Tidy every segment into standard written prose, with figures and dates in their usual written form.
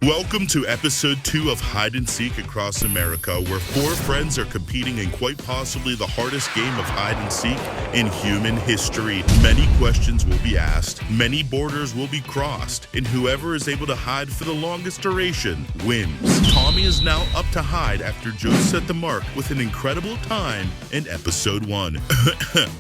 Welcome to episode 2 of Hide and Seek Across America, where 4 friends are competing in quite possibly the hardest game of hide and seek in human history. Many questions will be asked, many borders will be crossed, and whoever is able to hide for the longest duration wins. Tommy is now up to hide after Joe set the mark with an incredible time in episode 1.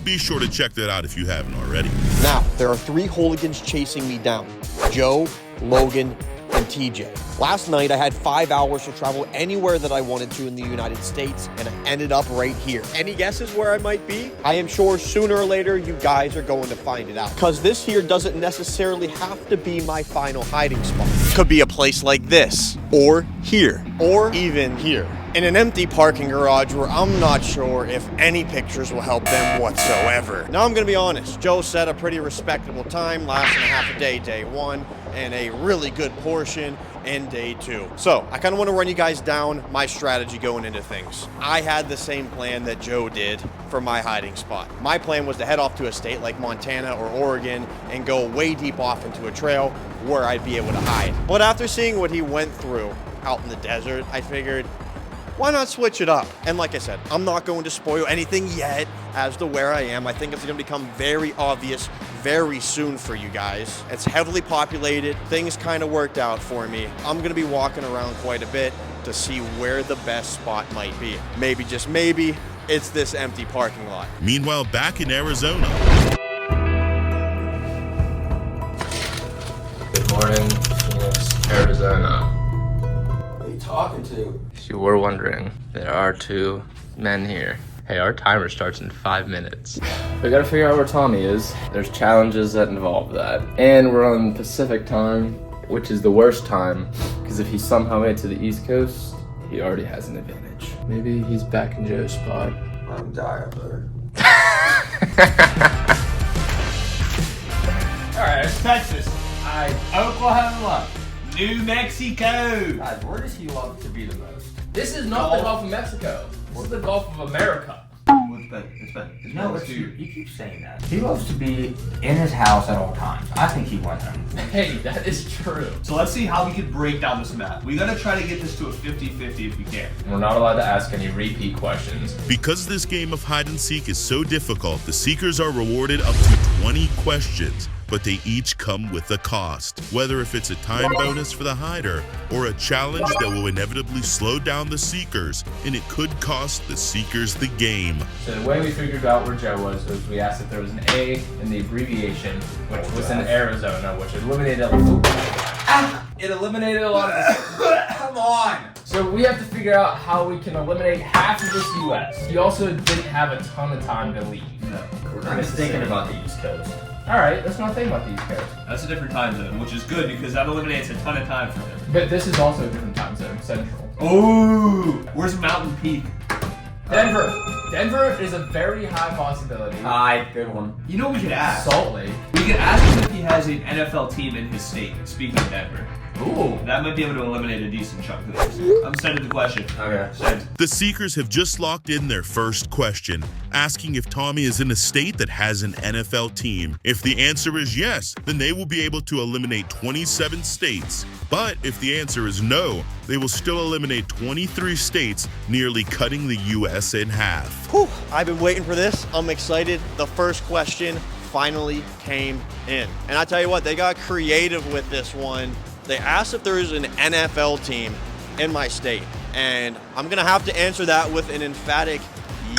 Be sure to check that out if you haven't already. Now, there are 3 hooligans chasing me down: Joe, Logan, and TJ. Last night, I had 5 hours to travel anywhere that I wanted to in the United States, and I ended up right here. Any guesses where I might be? I am sure sooner or later, you guys are going to find it out. Because this here doesn't necessarily have to be my final hiding spot. Could be a place like this, or here, or even here. In an empty parking garage where I'm not sure if any pictures will help them whatsoever. Now, I'm gonna be honest, Joe set a pretty respectable time, lasting a half a day, day 1, and a really good portion in day 2. So, I kinda wanna run you guys down my strategy going into things. I had the same plan that Joe did for my hiding spot. My plan was to head off to a state like Montana or Oregon and go way deep off into a trail where I'd be able to hide. But after seeing what he went through out in the desert, I figured, why not switch it up? And like I said, I'm not going to spoil anything yet as to where I am. I think it's going to become very obvious very soon for you guys. It's heavily populated. Things kind of worked out for me. I'm going to be walking around quite a bit to see where the best spot might be. Maybe, just maybe, it's this empty parking lot. Meanwhile, back in Arizona. Good morning, Phoenix, Arizona. Talking to? If you were wondering, there are 2 men here. Hey, our timer starts in 5 minutes. We gotta figure out where Tommy is. There's challenges that involve that. And we're on Pacific time, which is the worst time, because if he somehow made it to the East Coast, he already has an advantage. Maybe he's back in Joe's spot. I'm dying, brother. Alright, it's Texas. Oklahoma. New Mexico. God, where does he love to be the most? This is not the Gulf of Mexico. This is the Gulf of America. No, you keep saying that. He loves to be in his house at all times. I think he went home. Hey, that is true. So let's see how we can break down this map. We gotta try to get this to a 50-50 if we can. We're not allowed to ask any repeat questions. Because this game of hide and seek is so difficult, the seekers are rewarded up to 20 questions, but they each come with a cost. Whether if it's a time bonus for the hider or a challenge that will inevitably slow down the seekers, and it could cost the seekers the game. So the way we figured out where Joe was we asked if there was an A in the abbreviation, which was in Arizona, which eliminated it eliminated a lot of this. Come on! So we have to figure out how we can eliminate half of this US. He also didn't have a ton of time to leave. No, we're kind of thinking about the East Coast. Alright, let's not think about the East Coast. That's a different time zone, which is good because that eliminates a ton of time for him. But this is also a different time zone, Central. Ooh! Where's Mountain Peak? Denver! Denver is a very high possibility. Good one. You know what we could ask? Salt Lake. We could ask him if he has an NFL team in his state, speaking of Denver. Ooh. That might be able to eliminate a decent chunk of this. I'm sending the question. Okay. Send. The seekers have just locked in their first question, asking if Tommy is in a state that has an NFL team. If the answer is yes, then they will be able to eliminate 27 states. But if the answer is no, they will still eliminate 23 states, nearly cutting the US in half. Whew, I've been waiting for this. I'm excited. The first question finally came in. And I tell you what, they got creative with this one. They asked if there is an NFL team in my state. And I'm gonna have to answer that with an emphatic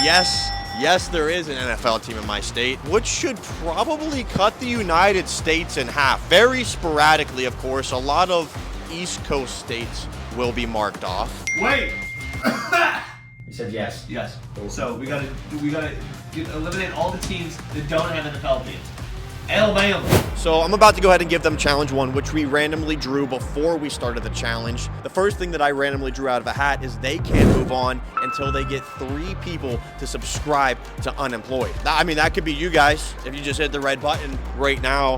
yes. Yes, there is an NFL team in my state, which should probably cut the United States in half. Very sporadically, of course. A lot of East Coast states will be marked off. Wait! You said yes. Yes. So we gotta eliminate all the teams that don't have NFL teams. Alabama. So I'm about to go ahead and give them challenge 1, which we randomly drew before we started the challenge. The first thing that I randomly drew out of a hat is they can't move on until they get 3 people to subscribe to Unemployed. I mean, that could be you guys if you just hit the red button right now.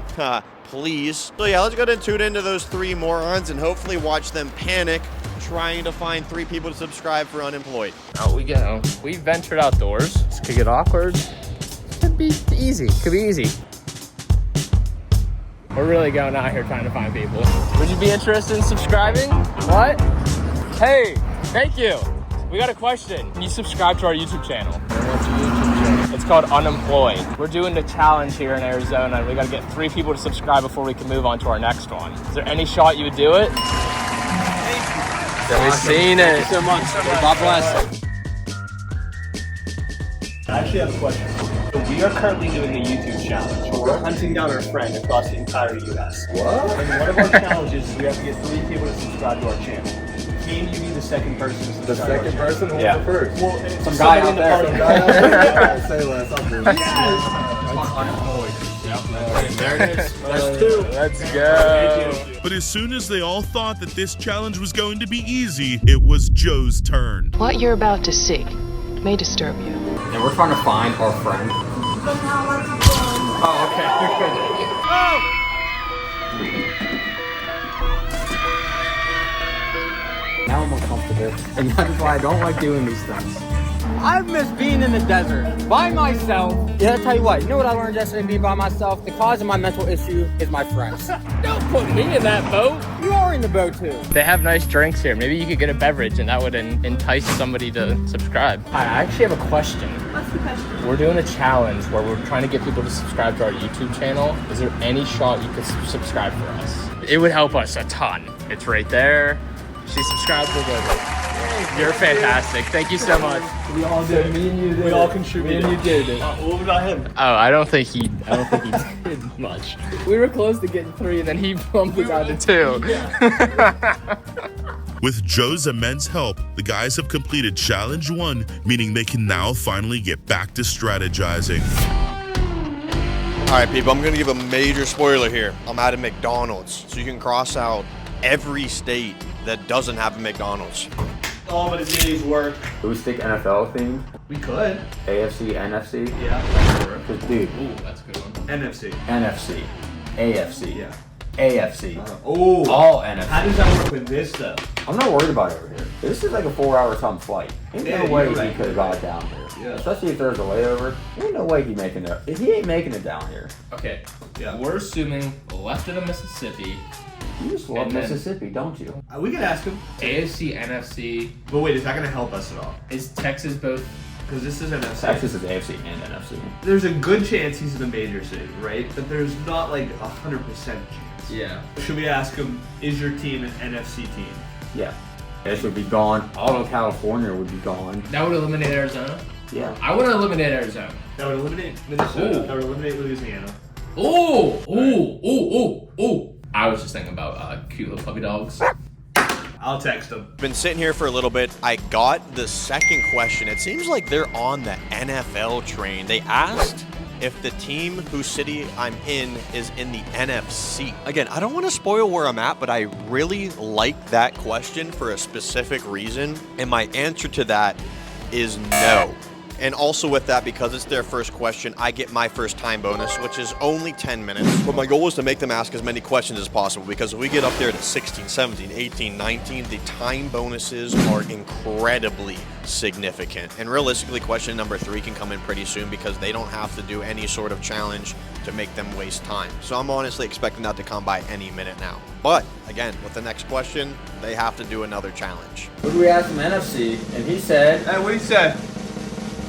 Please. So yeah, let's go ahead and tune into those 3 morons and hopefully watch them panic trying to find 3 people to subscribe for Unemployed. Out we go. We ventured outdoors. This could get awkward. Could be easy. Could be easy. We're really going out here trying to find people. Would you be interested in subscribing? What? Hey, thank you. We got a question. Can you subscribe to our YouTube channel? What's your YouTube channel? It's called Unemployed. We're doing the challenge here in Arizona, and we got to get 3 people to subscribe before we can move on to our next one. Is there any shot you would do it? We've seen it. Thank you so much. God bless. I actually have a question. So we are currently doing a YouTube challenge. We're hunting down our friend across the entire U.S. What? And one of our challenges is we have to get 3 people to subscribe to our channel. Can you be the second person to subscribe? The second person? Who's the first? Well, Some guy out there. Say less, I'll do it. There it is. That's 2. Let's go. But as soon as they all thought that this challenge was going to be easy, it was Joe's turn. What you're about to see may disturb you. And we're trying to find our friend. Oh, okay. Now I'm uncomfortable, and that's why I don't like doing these things. I miss being in the desert by myself. Yeah, I'll tell you what. You know what I learned yesterday being by myself? The cause of my mental issue is my friends. Don't put me in that boat. You are in the boat too. They have nice drinks here. Maybe you could get a beverage and that would entice somebody to subscribe. Hi, I actually have a question. What's the question? We're doing a challenge where we're trying to get people to subscribe to our YouTube channel. Is there any shot you could subscribe for us? It would help us a ton. It's right there. She subscribed to the... You're fantastic. Thank you so much. We all did. Me and you did. We all contributed. Me and you did it. What about him? Oh, I don't think he did much. We were close to getting 3, and then he bumped it down to 2. With Joe's immense help, the guys have completed Challenge 1, meaning they can now finally get back to strategizing. All right, people, I'm going to give a major spoiler here. I'm at a McDonald's, so you can cross out every state that doesn't have a McDonald's. All but a day's work. Do we stick NFL themed? We could. AFC, NFC? Yeah. Because, dude, Ooh, that's a good one. NFC. NFC, AFC, Yeah. AFC, Oh. all NFC. How does that work with this though? I'm not worried about it over here. This is like a 4-hour time flight. Ain't Yeah, no way you're right. he could have got down here. Yeah. Especially if there's a layover. Ain't no way he making it. He ain't making it down here. Okay, Yeah. we're assuming left of the Mississippi, You just love And then- Mississippi, don't you? We could ask him. AFC, NFC. But wait, is that going to help us at all? Is Texas both? Because this is NFC. Texas is AFC and NFC. There's a good chance he's in the major city, right? But there's not like 100% chance. Yeah. Should we ask him, is your team an NFC team? Yeah. This would be gone. All of California would be gone. That would eliminate Arizona? Yeah. I want to eliminate Arizona. That would eliminate Minnesota. Ooh. That would eliminate Louisiana. Ooh. I was just thinking about cute little puppy dogs. I'll text him. Been sitting here for a little bit. I got the second question. It seems like they're on the NFL train. They asked if the team whose city I'm in is in the NFC. Again, I don't want to spoil where I'm at, but I really like that question for a specific reason. And my answer to that is no. And also with that, because it's their first question, I get my first time bonus, which is only 10 minutes. But my goal is to make them ask as many questions as possible, because if we get up there to 16, 17, 18, 19, the time bonuses are incredibly significant. And realistically, question number 3 can come in pretty soon, because they don't have to do any sort of challenge to make them waste time. So I'm honestly expecting that to come by any minute now. But again, with the next question, they have to do another challenge. What we asked him NFC, and he said Hey, what do you say?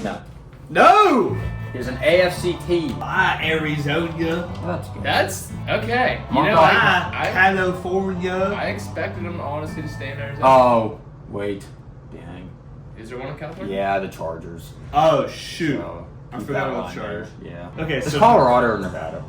no. No! He's an AFC team. Arizona. That's good. That's okay. You Monk know, off. I California. expected him honestly to stay in Arizona. Oh, wait. Dang. Is there one in California? Yeah, the Chargers. Oh, shoot. So, I keep forgot that about line Chargers. there. Yeah. Okay, It's so Colorado or Nevada.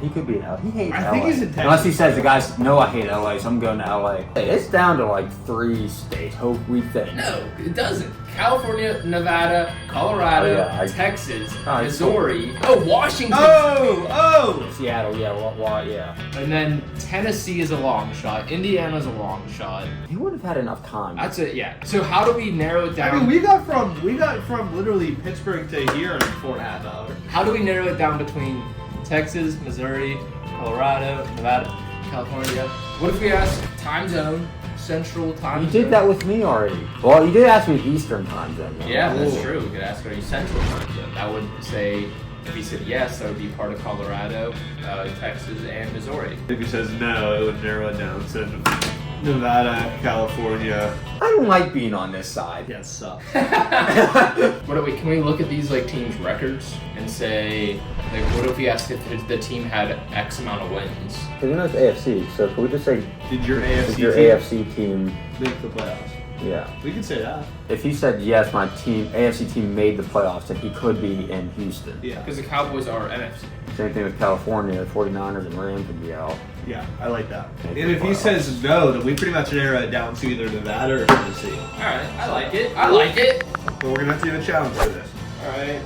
He could be in LA. He hates LA. I think he's in Texas. Unless he says the guys, no, I hate LA, so I'm going to LA. Hey, it's down to like 3 states, hope we think. No, it doesn't. California, Nevada, Colorado, Oh, yeah, Texas, Oh, Missouri. Oh, Washington. Oh! Seattle, yeah, yeah. And then Tennessee is a long shot. Indiana's a long shot. He would have had enough time. That's it, yeah. So how do we narrow it down? I mean, we got from literally Pittsburgh to here in 4.5 hours. How do we narrow it down between Texas, Missouri, Colorado, Nevada, California? What if we ask time zone, central time You zone? did that with me already. Well, you did ask me Eastern time zone. though. Yeah, that's Ooh. true. We could ask, are you central time zone? That would say If he said yes, that would be part of Colorado, Texas, and Missouri. If he says no, it would narrow it down to Nevada, California. I don't like being on this side. Yeah, it sucks. Can we look at these like teams' records and say, like, what if we asked if the team had X amount of wins? Because you know it's AFC, so can we just say, Did your AFC team make the playoffs? Yeah. We can say that. If he said yes, my team, AFC team made the playoffs, then he could be in Houston. Yeah. Because the Cowboys are NFC. Same thing with California, the 49ers and Rams would be out. Yeah, I like that. And if he says no, then we pretty much narrow it down to either Nevada or Tennessee. Alright, I like it. I like it. But we're gonna have to do a challenge for this. Alright.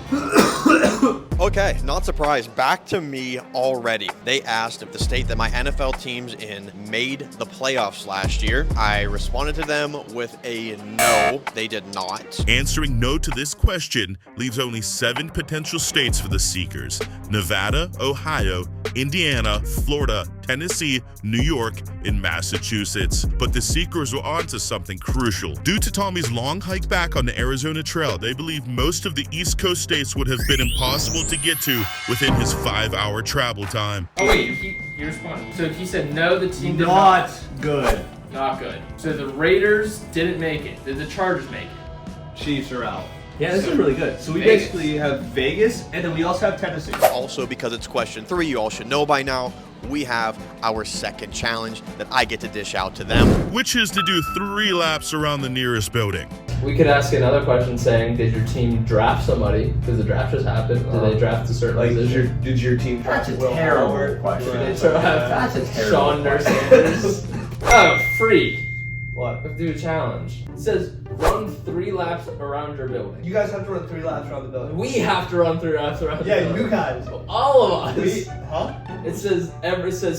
Okay, not surprised. Back to me already. They asked if the state that my NFL team's in made the playoffs last year. I responded to them with a no, they did not. Answering no to this question leaves only 7 potential states for the seekers: Nevada, Ohio, Indiana, Florida, Tennessee, New York, and Massachusetts. But the seekers were onto something crucial. Due to Tommy's long hike back on the Arizona Trail, they believe most of the East Coast states would have been impossible to get to within his 5-hour travel time. Oh wait, he responded. So he said no, the team did Not good. Not good. So the Raiders didn't make it. Did the Chargers make it? Chiefs are out. Yeah, this is really good. So we basically have Vegas, and then we also have Tennessee. Also, because it's question 3, you all should know by now, we have our second challenge that I get to dish out to them. Which is to do 3 laps around the nearest building. We could ask another question saying, did your team draft somebody? Because the draft just happened. Did they draft a certain position? Did your team draft That's a terrible question. That's a terrible Sean Sanders. Oh, free. What? We have to do a challenge. It says run 3 laps around your building. You guys have to run 3 laps around the building. We have to run 3 laps around the Yeah, building. you guys. All of us. Huh? It says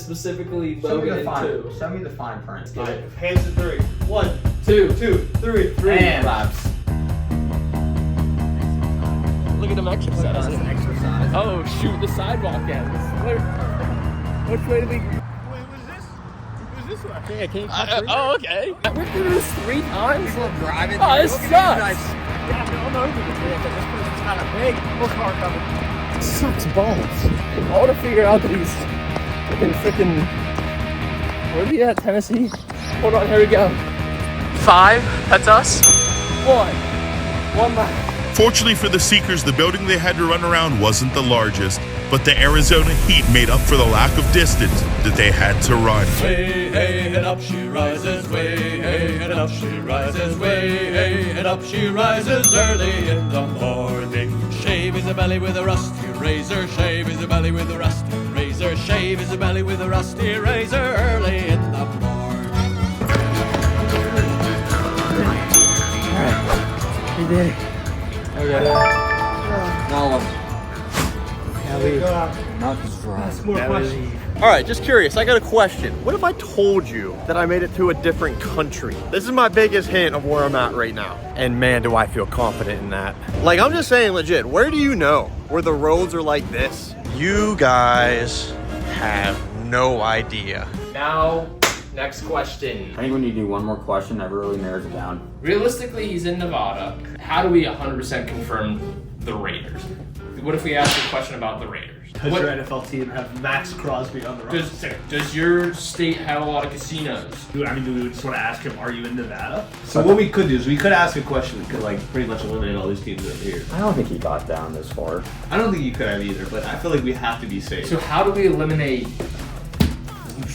specifically Logan and 2. Show me the fine print. Alright, hands to 3. 1, 2, 2, 3, 3 And laps. Look at them exercising. Exercise. Oh shoot, the sidewalk ends. Which way do we? Wait, was this? Was this way? Yeah, can you Oh, okay. We're through this 3 times. driving. Oh, this sucks. Yeah, I'm over with it, but this person's kind of big. Whole car coming. Sucks balls. I want to figure out these freaking. Where are we at? Tennessee. Hold on, here we go. 5. That's us. 1 lap. Fortunately for the seekers, the building they had to run around wasn't the largest, but the Arizona heat made up for the lack of distance that they had to run. Way, hey, and up she rises, way, hey, and up she rises, way, hey, and up she rises early in the morning. Shave his belly with a rusty razor, shave his belly with a rusty razor, shave his belly with a rusty razor early in the morning. You did it. Okay. More questions. All right, just curious, I got a question. What if I told you that I made it to a different country? This is my biggest hint of where I'm at right now. And man, do I feel confident in that. Like, I'm just saying legit, where do you know where the roads are like this? You guys have no idea. Now, next question. I think we need to do one more question that really narrows it down. Realistically, he's in Nevada. How do we 100% confirm the Raiders? What if we ask a question about the Raiders? Does your NFL team have Max Crosby on the roster? Does your state have a lot of casinos? I mean, do we just want to ask him, are you in Nevada? So what we could do is we could ask a question that could, like, pretty much eliminate all these teams over here. I don't think he got down this far. I don't think you could have either, but I feel like we have to be safe. So how do we eliminate...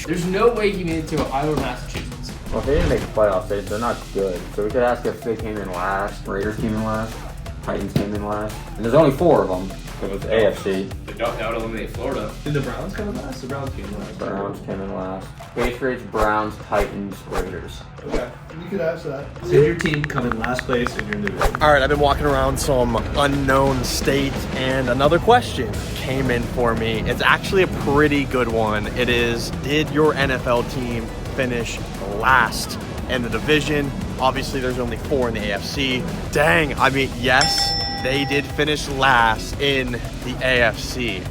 There's no way he made it to Ohio or Massachusetts. Well, if they didn't make the playoffs, they're not good. So we could ask if they came in last, Raiders came in last, Titans came in last. And there's only 4 of them. It was AFC. But that would eliminate Florida. Did the Browns come in last? The Browns came in last. Browns came in last. Patriots, Browns, Titans, Raiders. Okay, we could ask that. So your team come in last place in your division. All right, I've been walking around some unknown states, and another question came in for me. It's actually a pretty good one. It is, did your NFL team finish last in the division? Obviously, there's only 4 in the AFC. Dang, I mean, yes, they did finish last in the AFC.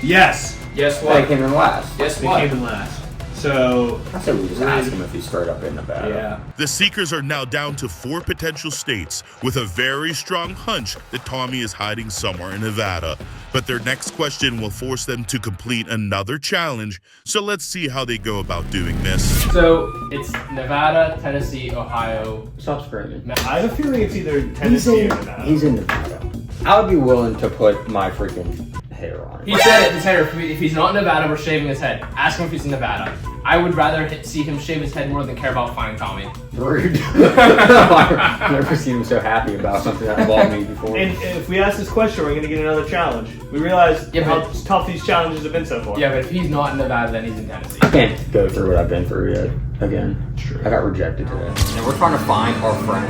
Yes. Guess They what? came in last. Guess They what? came in last. So I said we just ask him if he's straight up in Nevada. yeah. The Seekers are now down to 4 potential states with a very strong hunch that Tommy is hiding somewhere in Nevada. But their next question will force them to complete another challenge, so let's see how they go about doing this. So it's Nevada, Tennessee, Ohio. Stop screaming. I have a feeling it's either Tennessee or Nevada. He's in Nevada. I would be willing to put my freaking hair on it. He said it, his hair, if he's not in Nevada, we're shaving his head. Ask him if he's in Nevada. I would rather see him shave his head more than care about finding Tommy. Rude. I've never seen him so happy about something that involved me before. And if we ask this question, we're going to get another challenge. We realize how tough these challenges have been so far. Yeah, but if he's not in Nevada, then he's in Tennessee. I can't go through what I've been through yet. Again. True. I got rejected today. And we're trying to find our friend.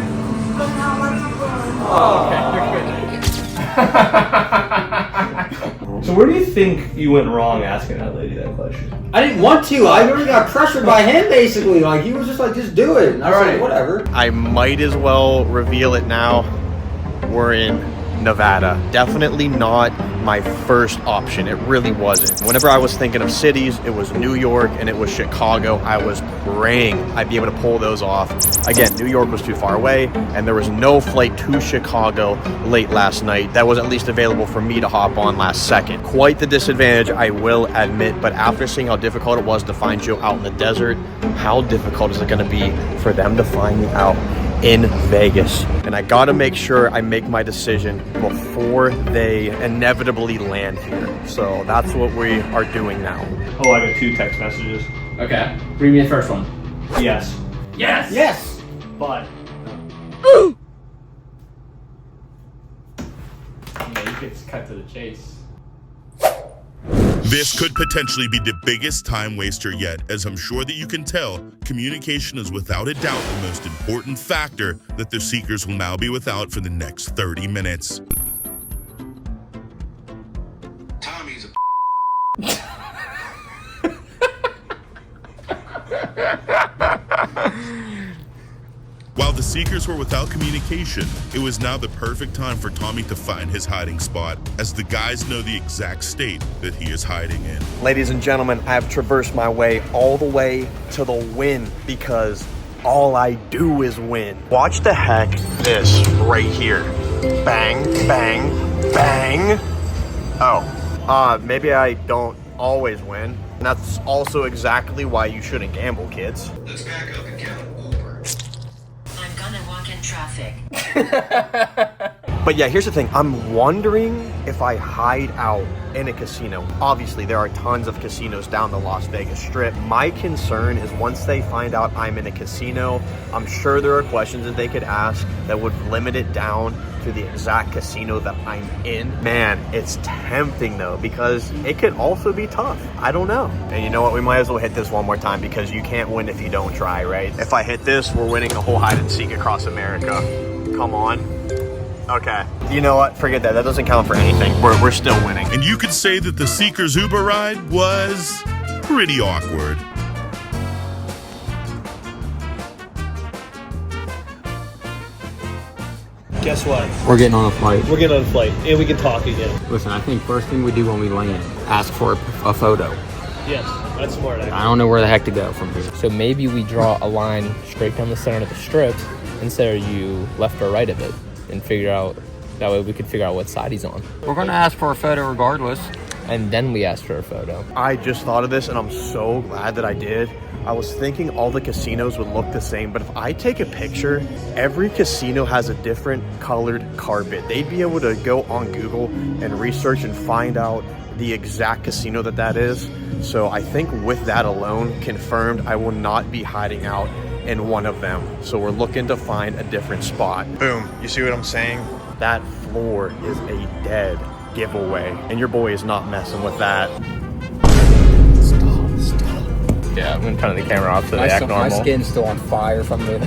So where do you think you went wrong asking that lady that question? I didn't want to. I already got pressured by him, basically. Like, he was just like, just do it. And I was like, whatever. I might as well reveal it now. We're in Nevada. Definitely not my first option. It really wasn't. Whenever I was thinking of cities, it was New York and it was Chicago. I was praying I'd be able to pull those off. Again, New York was too far away and there was no flight to Chicago late last night that was at least available for me to hop on last second. Quite the disadvantage, I will admit, but after seeing how difficult it was to find Joe out in the desert, how difficult is it going to be for them to find me out in Vegas? And I gotta make sure I make my decision before they inevitably land here. So that's what we are doing now. Oh, I got 2 text messages. Okay. Read me the first one. Yes. Yes! Yes! But Yeah, you could cut to the chase. This could potentially be the biggest time waster yet, as I'm sure that you can tell, communication is without a doubt the most important factor that the Seekers will now be without for the next 30 minutes. Tommy's a While the Seekers were without communication, it was now the perfect time for Tommy to find his hiding spot, as the guys know the exact state that he is hiding in. Ladies and gentlemen, I have traversed my way all the way to the win because all I do is win. Watch the heck this right here. Bang, bang, bang. Oh, maybe I don't always win. And that's also exactly why you shouldn't gamble, kids. Let's back up and count over. I'm gonna walk in traffic. But yeah, here's the thing. I'm wondering if I hide out in a casino. Obviously, there are tons of casinos down the Las Vegas Strip. My concern is once they find out I'm in a casino, I'm sure there are questions that they could ask that would limit it down to the exact casino that I'm in. Man, it's tempting though, because it could also be tough. I don't know. And you know what? We might as well hit this one more time because you can't win if you don't try, right? If I hit this, we're winning the whole hide and seek across America. Come on. Okay. You know what? Forget that. That doesn't count for anything. We're still winning. And you could say that the Seekers Uber ride was pretty awkward. guess what? We're getting on a flight. We're getting on a flight, and we can talk again. Listen, I think first thing we do when we land, ask for a photo. Yes, that's smart. I don't know where the heck to go from here. So maybe we draw a line straight down the center of the strip instead of you left or right of it, and figure out, that way we could figure out what side he's on. We're gonna ask for a photo regardless. And then we ask for a photo. I just thought of this and I'm so glad that I did. I was thinking all the casinos would look the same, but if I take a picture, every casino has a different colored carpet. They'd be able to go on Google and research and find out the exact casino that is. So I think with that alone, confirmed, I will not be hiding out in one of them. So we're looking to find a different spot. Boom, you see what I'm saying? That floor is a dead giveaway, and your boy is not messing with that. Yeah, I'm gonna turn the camera off so they act normal. My skin's still on fire from the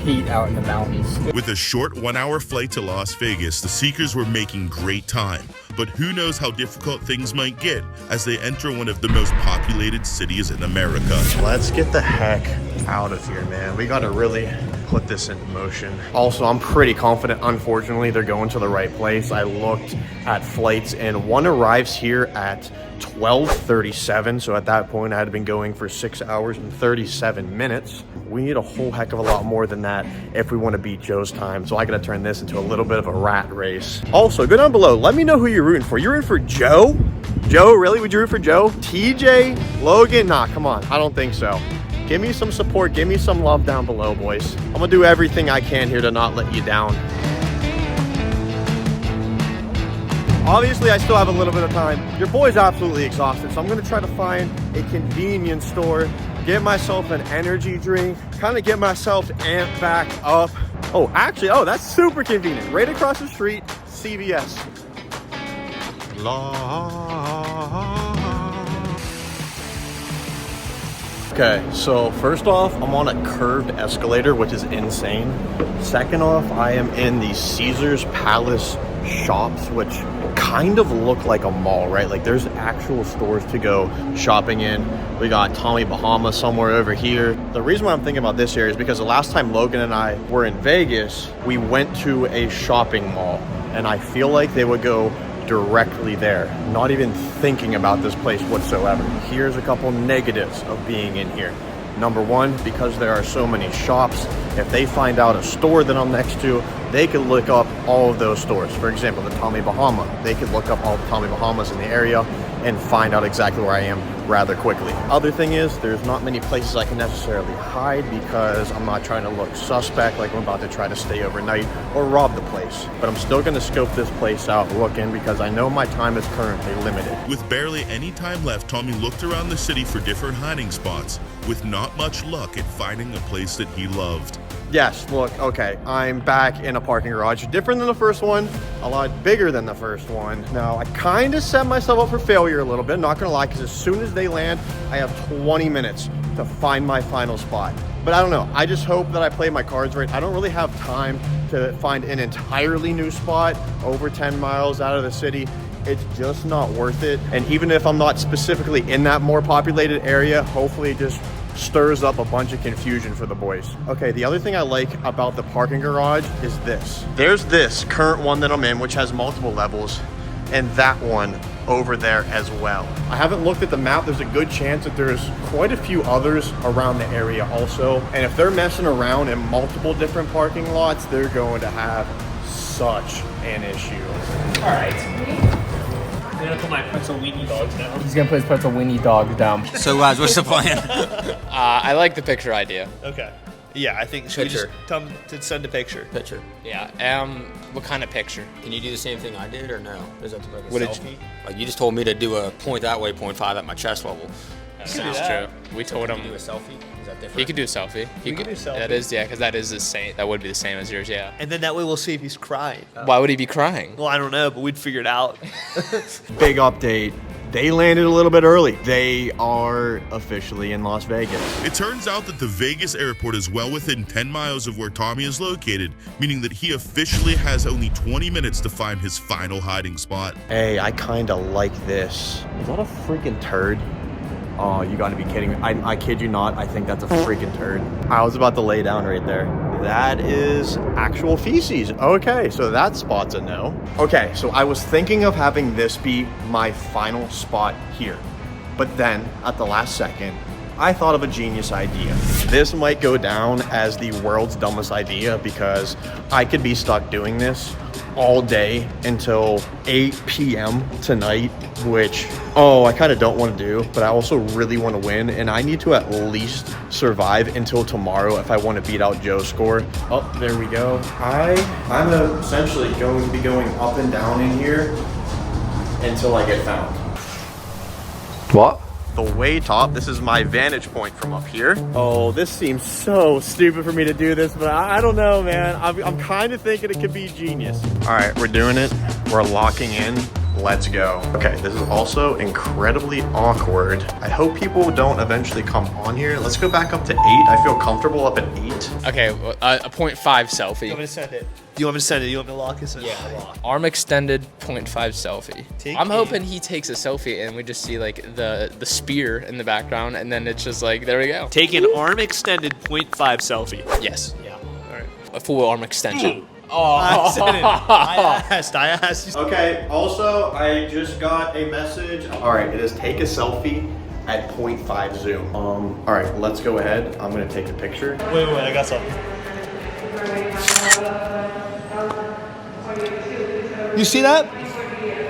heat out in the mountains. With a short 1-hour flight to Las Vegas, the Seekers were making great time. But who knows how difficult things might get as they enter one of the most populated cities in America. Let's get the heck out of here, man. We gotta really put this into motion. Also, I'm pretty confident, unfortunately, they're going to the right place. I looked at flights and one arrives here at 12:37. So at that point, I had been going for 6 hours and 37 minutes. We need a whole heck of a lot more than that if we want to beat Joe's time. So I got to turn this into a little bit of a rat race. Also, go down below. Let me know who you're rooting for. You're rooting for Joe? Joe, really? Would you root for Joe? TJ? Logan? Nah, come on. I don't think so. Give me some support. Give me some love down below, boys. I'm going to do everything I can here to not let you down. Obviously, I still have a little bit of time. Your boy's absolutely exhausted, so I'm going to try to find a convenience store, get myself an energy drink, kind of get myself amped back up. Oh, actually, that's super convenient. Right across the street, CVS. Okay, so first off, I'm on a curved escalator, which is insane. Second off, I am in the Caesar's Palace shops, which kind of look like a mall, right? Like there's actual stores to go shopping in. We got Tommy Bahama somewhere over here. The reason why I'm thinking about this area is because the last time Logan and I were in Vegas, we went to a shopping mall and I feel like they would go directly there, not even thinking about this place whatsoever. Here's a couple negatives of being in here. Number one, because there are so many shops, if they find out a store that I'm next to, they could look up all of those stores. For example, the Tommy Bahama. They could look up all the Tommy Bahamas in the area and find out exactly where I am rather quickly. Other thing is, there's not many places I can necessarily hide because I'm not trying to look suspect, like I'm about to try to stay overnight or rob the place. But I'm still gonna scope this place out, look in, because I know my time is currently limited. With barely any time left, Tommy looked around the city for different hiding spots, with not much luck at finding a place that he loved. Yes, look, okay, I'm back in a parking garage. Different than the first one, a lot bigger than the first one. Now, I kind of set myself up for failure a little bit, not gonna lie, because as soon as they land, I have 20 minutes to find my final spot. But I don't know, I just hope that I play my cards right. I don't really have time to find an entirely new spot over 10 miles out of the city. It's just not worth it. And even if I'm not specifically in that more populated area, hopefully it just stirs up a bunch of confusion for the boys. Okay, the other thing I like about the parking garage is this. There's this current one that I'm in, which has multiple levels, and that one over there as well. I haven't looked at the map. There's a good chance that there's quite a few others around the area also. And if they're messing around in multiple different parking lots, they're going to have such an issue. All right. I'm gonna put my pretzel weenie dogs down. He's gonna put his pretzel weenie dogs down. So guys, what's the plan? I like the picture idea. Okay. Yeah, I think should we just tell them to send a picture? Picture. Yeah. What kind of picture? Can you do the same thing I did or no? Is that like a What did selfie? Like you just told me to do a point that way, point 5 at my chest level. That's true. We told him. Do a selfie. Is that different? He could do a selfie. We could do a selfie. That is, yeah, because that is the same. That would be the same as yours, yeah. And then that way we'll see if he's crying. Why would he be crying? Well, I don't know, but we'd figure it out. Big update. They landed a little bit early. They are officially in Las Vegas. It turns out that the Vegas airport is well within 10 miles of where Tommy is located, meaning that he officially has only 20 minutes to find his final hiding spot. Hey, I kind of like this. Is that a freaking turd? Oh, you gotta be kidding me. I kid you not, I think that's a freaking turd. I was about to lay down right there. That is actual feces. Okay, so that spot's a no. Okay, so I was thinking of having this be my final spot here. But then, at the last second, I thought of a genius idea. This might go down as the world's dumbest idea because I could be stuck doing this all day until 8 p.m. tonight, which, I kind of don't want to do, but I also really want to win, and I need to at least survive until tomorrow if I want to beat out Joe's score. Oh, there we go. I'm essentially going to be going up and down in here until I get found. What? The way top, this is my vantage point from up here. Oh, this seems so stupid for me to do this, but I don't know, man. I'm kind of thinking it could be genius. All right, we're doing it. We're locking in. Let's go. Okay, this is also incredibly awkward. I hope people don't eventually come on here. Let's go back up to 8. I feel comfortable up at 8. Okay, a 0.5 selfie. You want me to send it? Do you want me to send it? You want me to lock it? Yeah, lock. Arm extended 0.5 selfie. I'm hoping he takes a selfie and we just see like the spear in the background, and then it's just like, there we go. Take an arm extended 0.5 selfie. Yes. Yeah. a full arm extension. I said it. I asked. Okay, also, I just got a message. All right, it is take a selfie at 0.5 zoom. All right, let's go ahead. I'm gonna take a picture. Wait, I got something. You see that?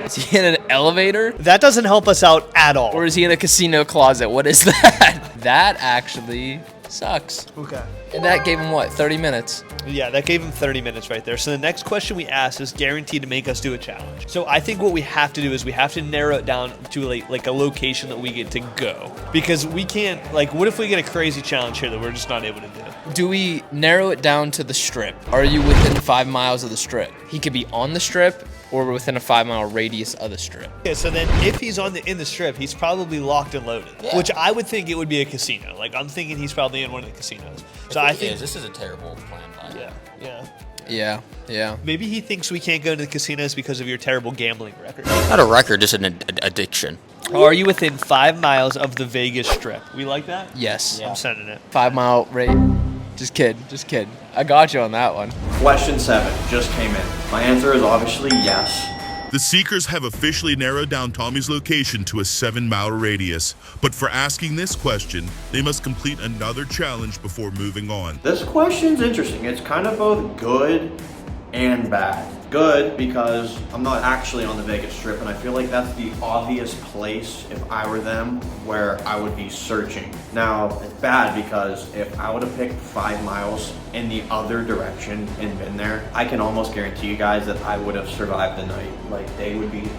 Is he in an elevator? That doesn't help us out at all. Or is he in a casino closet? What is that? That actually sucks. Okay. And that gave him what, 30 minutes? Yeah, that gave him 30 minutes right there. So the next question we asked is guaranteed to make us do a challenge. So I think what we have to do is we have to narrow it down to like a location that we get to go. Because we can't, like, what if we get a crazy challenge here that we're just not able to do? Do we narrow it down to the strip? Are you within 5 miles of the strip? He could be on the strip or within a 5-mile radius of the strip. Okay, so then if he's in the strip, he's probably locked and loaded, which I would think it would be a casino. Like, I'm thinking he's probably in one of the casinos. So I think this is a terrible plan. Yeah. Maybe he thinks we can't go to the casinos because of your terrible gambling record. Not a record, just an addiction. Are you within 5 miles of the Vegas Strip? We like that? Yes. I'm sending it. 5-mile rate. Just kidding. I got you on that one. Question 7 just came in. My answer is obviously yes. The seekers have officially narrowed down Tommy's location to a 7-mile radius, but for asking this question, they must complete another challenge before moving on. This question's interesting. It's kind of both good and bad. Good because I'm not actually on the Vegas Strip, and I feel like that's the obvious place, if I were them, where I would be searching. Now, it's bad because if I would have picked 5 miles in the other direction and been there, I can almost guarantee you guys that I would have survived the night. Like, they would be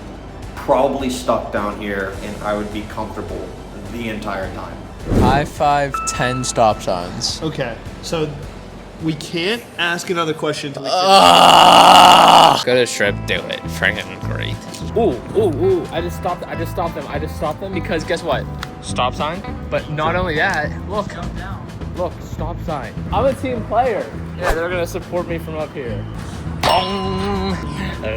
probably stuck down here, and I would be comfortable the entire time. High 5, 10 stop signs. Okay, so we can't ask another question until we Go to the strip, do it. Friggin' great. Ooh. I just stopped them because guess what? Stop sign? But not only that, look, stop sign. I'm a team player. Yeah, they're gonna support me from up here.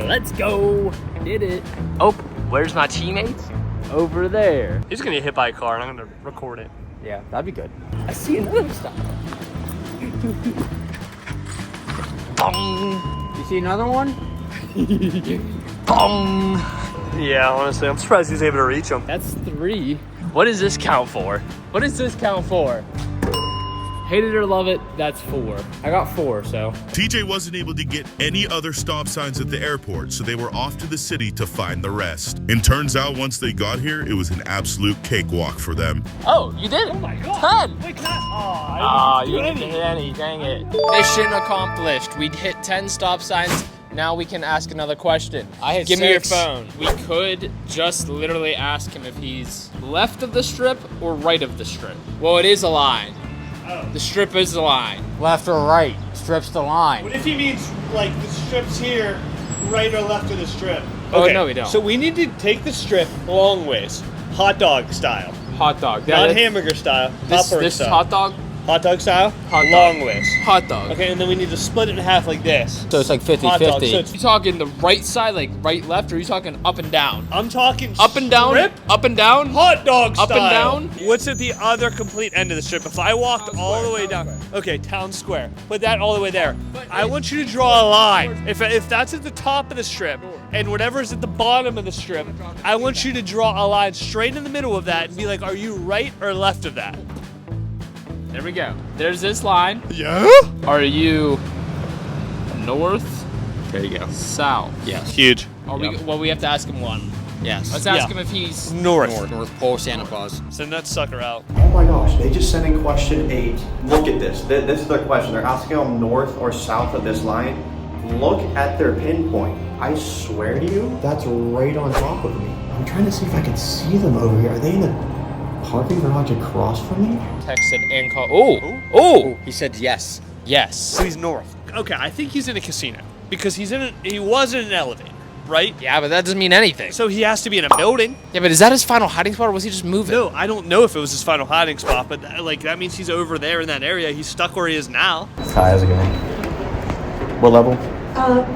Let's go. Did it. Oh, where's my teammates? Over there. He's gonna get hit by a car, and I'm gonna record it. Yeah, that'd be good. I see another stop. You see another one? Yeah, honestly, I'm surprised he's able to reach him. That's 3. What does this count for? What does this count for? Hate it or love it, that's 4. I got 4, so. TJ wasn't able to get any other stop signs at the airport, so they were off to the city to find the rest. And turns out once they got here, it was an absolute cakewalk for them. Oh, you did? Oh my god. 10. Wait, not. You didn't hit any, dang it. Mission accomplished. We'd hit 10 stop signs. Now we can ask another question. Give me your phone. We could just literally ask him if he's left of the strip or right of the strip. Well, it is a line. Oh. The strip is the line. Left or right? Strip's the line. What if he means, like, the strip's here, right or left of the strip? Oh, no, we don't. So we need to take the strip long ways. Hot dog style. Hot dog. Not hamburger style. This style. hot dog? Hot dog style? Hot dog. Long ways. Hot dog. Okay, and then we need to split it in half like this. So it's like 50-50. Hot dog, so it's- You talking the right side, like right, left, or are you talking up and down? I'm talking Up and down? strip, Up and down? hot dog Up style. and down? What's at the other complete end of the strip? If I walked all the way down, okay, town square. Put that all the way there. I want you to draw a line. If that's at the top of the strip and whatever's at the bottom of the strip, I want you to draw a line straight in the middle of that and be like, are you right or left of that? There we go. There's this line. Yeah? Are you north? There you go. South? Yes. Huge. We have to ask him one. Yes. Let's ask him if he's North. North Pole, Santa Claus. Send that sucker out. Oh my gosh, they just sent in question 8. Look at this. This is their question. They're asking them north or south of this line. Look at their pinpoint. I swear to you, that's right on top of me. I'm trying to see if I can see them over here. Are they in the parking garage across from me? texted and called. Oh! He said yes. Yes. So he's north. Okay, I think he's in a casino because he was in an elevator, right? Yeah, but that doesn't mean anything. So he has to be in a building. Yeah, but is that his final hiding spot or was he just moving? No, I don't know if it was his final hiding spot, but that means he's over there in that area. He's stuck where he is now. Hi, how's it going? What level?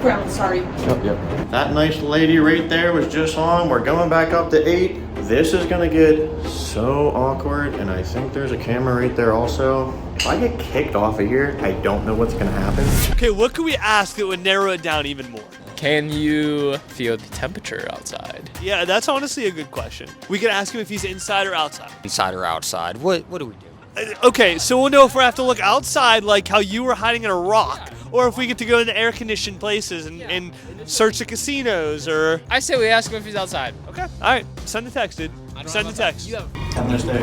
Ground, sorry. Yep. That nice lady right there was just on. We're going back up to 8. This is gonna get so awkward, and I think there's a camera right there also. If I get kicked off of here, I don't know what's gonna happen. Okay, what could we ask that would narrow it down even more? Can you feel the temperature outside? Yeah, that's honestly a good question. We could ask him if he's inside or outside. Inside or outside? What do we do? Okay, so we'll know if we have to look outside like how you were hiding in a rock, or if we get to go into air-conditioned places and search the casinos, or... I say we ask him if he's outside. Okay, all right. Send a text, dude. Send a text. Have a nice day.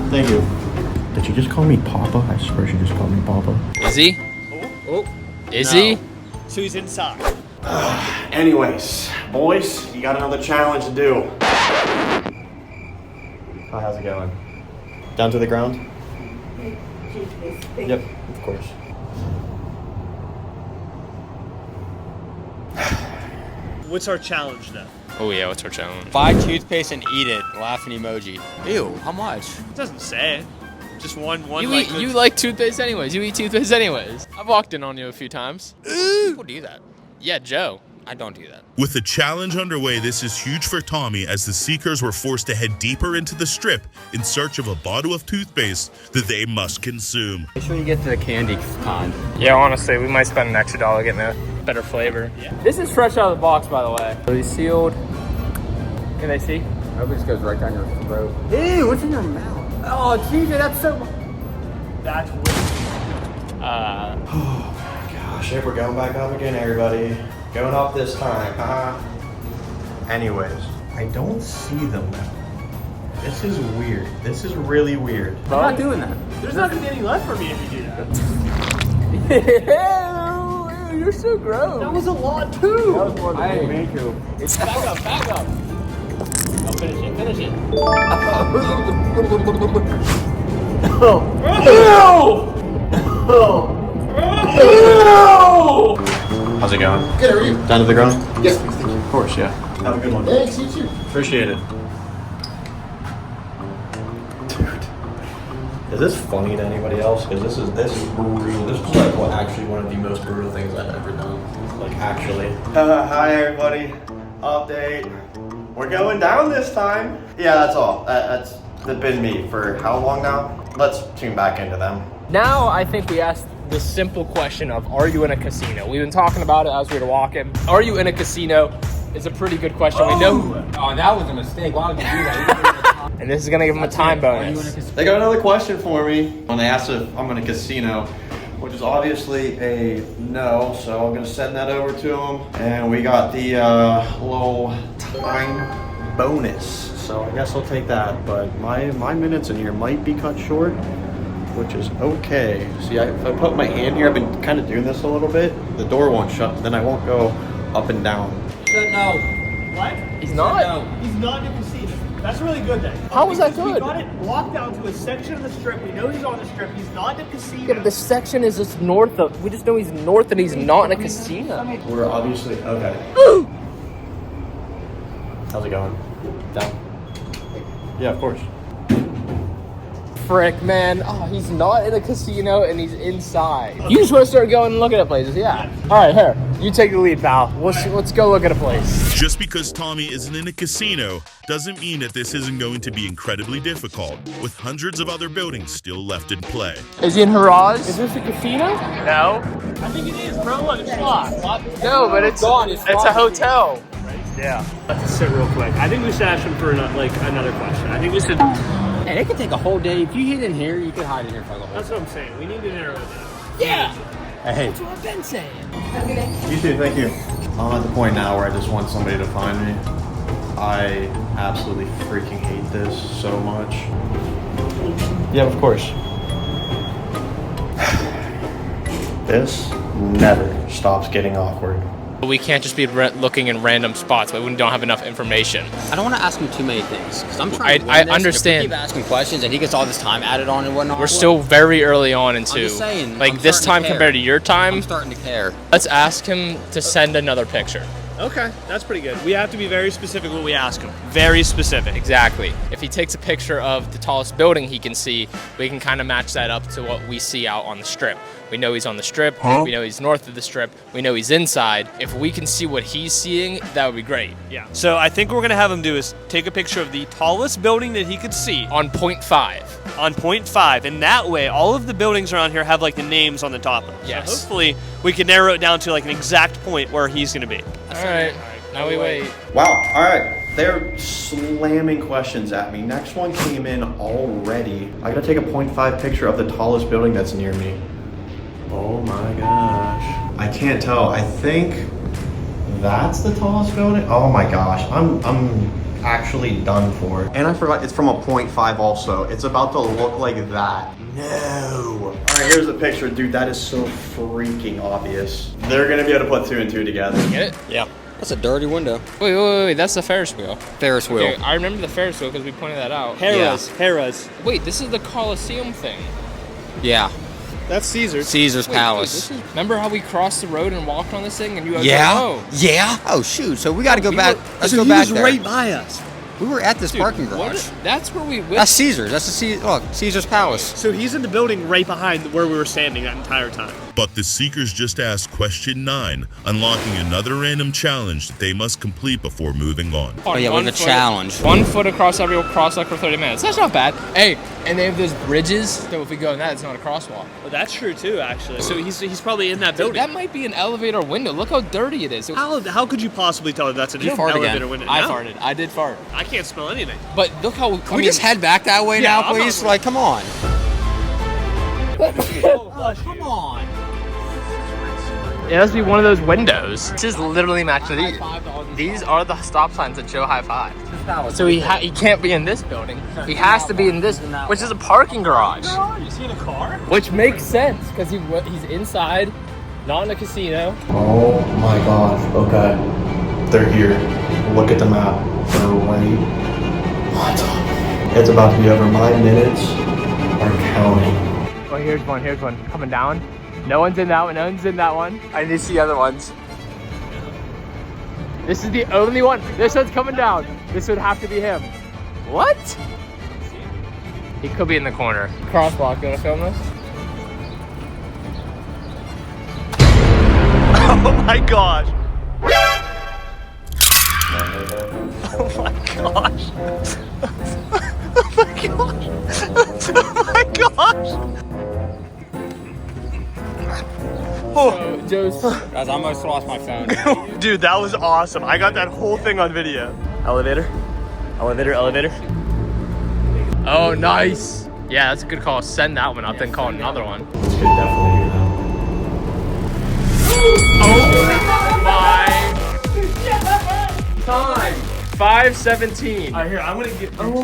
Thank you. Did she just call me Papa? I swear she just called me Papa. Is he? Oh. Is he? So he's inside. Anyways, boys, you got another challenge to do. Oh, how's it going? Down to the ground? Yep, of course. What's our challenge then? Oh yeah, what's our challenge? Buy toothpaste and eat it. Laughing emoji. Ew, how much? It doesn't say. Just one. You like toothpaste anyways. You eat toothpaste anyways. I've walked in on you a few times. People do that. Yeah, Joe. I don't do that. With the challenge underway, this is huge for Tommy as the Seekers were forced to head deeper into the strip in search of a bottle of toothpaste that they must consume. Make sure you get to the candy kind. Yeah, honestly, we might spend an extra $1 getting a better flavor. Yeah. This is fresh out of the box, by the way. Really sealed. Can they see? I hope it just goes right down your throat. Ew, what's in your mouth? Oh, TJ, that's so... That's weird. Oh my gosh, if we're going back up again, everybody. Going up this time, haha. Anyways, I don't see them now. This is weird. This is really weird. I'm not doing that. There's not gonna be any left for me if you do that. Ew, you're so gross. That was a lot too. That was more than I didn't me. mean to. It's back up. Oh, finish it. How's it going? Good, how are you? Down to the ground? Yes, please, thank you. Of course, yeah. Have a good one. Thanks, you too. Appreciate it. Dude, is this funny to anybody else? Because this is brutal. This is like actually one of the most brutal things I've ever done. Like actually. Hi everybody. Update. We're going down this time. Yeah, that's all. That's been me for how long now? Let's tune back into them. Now I think we asked the simple question of, are you in a casino? We've been talking about it as we were walking. Are you in a casino? It's a pretty good question. We know. Oh, that was a mistake. Why would you do that? And this is gonna give them a time bonus. They got another question for me when they asked if I'm in a casino, which is obviously a no, so I'm gonna send that over to them. And we got the little time bonus, so I guess I'll take that. But my minutes in here might be cut short, which is okay. See, if I put my hand here, I've been kind of doing this a little bit. The door won't shut, then I won't go up and down. Said no. What? He's not. No. He's not in the casino. That's really good then. How was that Because good? We got it locked down to a section of the strip. We know he's on the strip. He's not in the casino. Yeah, but the section is just north of. We just know he's north and he's not in a casino. We're obviously, okay. How's it going? Down? Yeah, of course. Frick, man. Oh, he's not in a casino and he's inside. You just want to start going and looking at places, yeah. All right, here. You take the lead, pal. Let's go look at a place. Just because Tommy isn't in a casino doesn't mean that this isn't going to be incredibly difficult, with hundreds of other buildings still left in play. Is he in Haraz? Is this a casino? No. I think it is, bro. Look, it's locked. No, but it's gone. It's a hotel. Yeah. Let's sit real quick. I think we should ask him for another question. I think we should. And it could take a whole day. If you hid in here, you could hide in here for the whole day. That's what I'm saying. We need to narrow it down. Yeah. Hey. That's what I've been saying. You too, thank you. I'm at the point now where I just want somebody to find me. I absolutely freaking hate this so much. Yeah, of course. This never stops getting awkward. We can't just be looking in random spots, but we don't have enough information. I don't want to ask him too many things because I'm trying to win I this. understand. If we keep asking questions and he gets all this time added on and whatnot. We're still very early on into. I'm just saying, like I'm this starting time to care. compared to your time. I'm starting to care. Let's ask him to send another picture. Okay, that's pretty good. We have to be very specific when we ask him. Very specific. Exactly. If he takes a picture of the tallest building he can see, we can kind of match that up to what we see out on the strip. We know he's on the strip. We know he's north of the strip. We know he's inside. If we can see what he's seeing, that would be great. Yeah. So I think what we're going to have him do is take a picture of the tallest building that he could see. On point 5. On point 5. And that way, all of the buildings around here have like the names on the top of them. Yes. So hopefully, we can narrow it down to like an exact point where he's going to be. All right. Now we wait. Wow. All right. They're slamming questions at me. Next one came in already. I gotta take a 0.5 picture of the tallest building that's near me. Oh my gosh. I can't tell. I think that's the tallest building. Oh my gosh. I'm actually done for. And I forgot it's from a 0.5 also. It's about to look like that. No. All right, here's the picture. Dude, that is so freaking obvious. They're gonna be able to put 2 and 2 together. Get it? Yeah. That's a dirty window. Wait. That's the Ferris wheel. Ferris wheel. Okay, I remember the Ferris wheel because we pointed that out. Harrah's. Wait, this is the Colosseum thing. Yeah. That's Caesar's. Caesar's Palace. Remember how we crossed the road and walked on this thing, and you guys Yeah. were like, oh. Yeah. Oh shoot. So we got to go back. Let's go he back was there. right by us. We were at this Dude, parking garage. That's where we. That's Caesar's. That's look, Caesar's Palace. So he's in the building right behind where we were standing that entire time. But the Seekers just asked question 9, unlocking another random challenge that they must complete before moving on. Oh yeah, with a challenge. 1 foot across every crosswalk for 30 minutes. That's not bad. Hey, and they have those bridges, so if we go in that, it's not a crosswalk. Well, that's true too, actually. So he's probably in that building. That might be an elevator window. Look how dirty it is. How could you possibly tell if that's an You farted elevator again. window? I No. farted. I did fart. I can't smell anything. But look how. Can we just head back that way Yeah, now, I'm please? not- Like, come on. Come on. It must be one of those windows. This is literally matching these. These are the stop signs that show high five. So he can't be in this building. He has to be in this, which is a parking garage. You see in a car? Which makes sense because he's inside, not in a casino. Oh my gosh. Okay. They're here. Look at the map. They're right. What? It's about to be over. My minutes are counting. Oh, here's one coming down. No one's in that one. I need to see other ones. This is the only one. This one's coming down. This would have to be him. What? He could be in the corner. Crosswalk, you wanna film this? Oh my gosh. Oh my gosh. Oh my gosh. Oh my gosh. Oh, Joe's. Guys, I almost lost my phone. Dude, that was awesome. I got that whole thing on video. Elevator. Oh, nice. Yeah, that's a good call. Send that one up, then call another one. This could definitely hear that. Oh my time. 5:17. All right, here, I'm gonna get. Oh, whoa.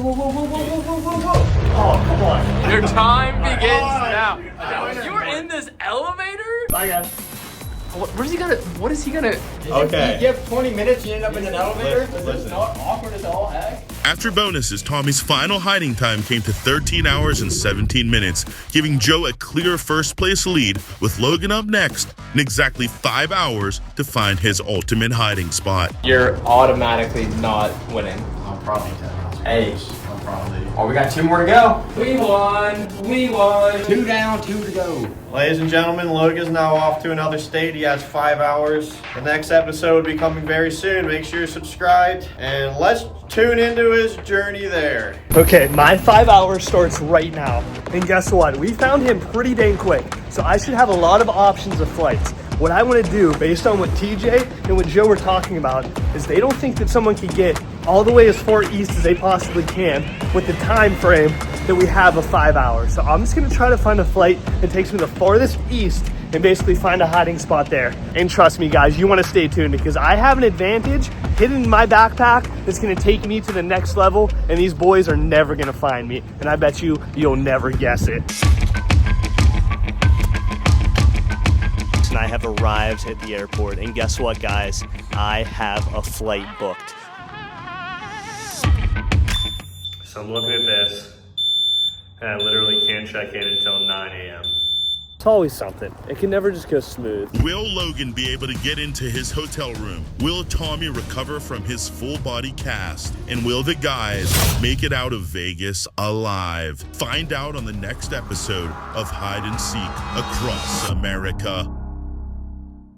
Oh, come on. Your time begins now. You were in this elevator? Bye, guys. What is he gonna? Okay. You give 20 minutes, you end up in an elevator? Listen. Not awkward as all heck. After bonuses, Tommy's final hiding time came to 13 hours and 17 minutes, giving Joe a clear first place lead, with Logan up next and exactly 5 hours to find his ultimate hiding spot. You're automatically not winning. I'm probably 10 hours. Hey. I'm probably. Oh, we got 2 more to go. We won. 2 down, 2 to go. Ladies and gentlemen, Logan's now off to another state. He has 5 hours. The next episode will be coming very soon. Make sure you're subscribed and let's tune into his journey there. Okay, my 5 hours starts right now. And guess what? We found him pretty dang quick. So I should have a lot of options of flights. What I want to do, based on what TJ and what Joe were talking about, is they don't think that someone can get all the way as far east as they possibly can with the time frame that we have of 5 hours. So I'm just going to try to find a flight that takes me the farthest east and basically find a hiding spot there. And trust me, guys, you want to stay tuned because I have an advantage hidden in my backpack that's going to take me to the next level, and these boys are never going to find me. And I bet you'll never guess it. And I have arrived at the airport, and guess what, guys? I have a flight booked. So I'm looking at this, and I literally can't check in until 9 a.m. It's always something. It can never just go smooth. Will Logan be able to get into his hotel room? Will Tommy recover from his full body cast? And will the guys make it out of Vegas alive? Find out on the next episode of Hide and Seek Across America.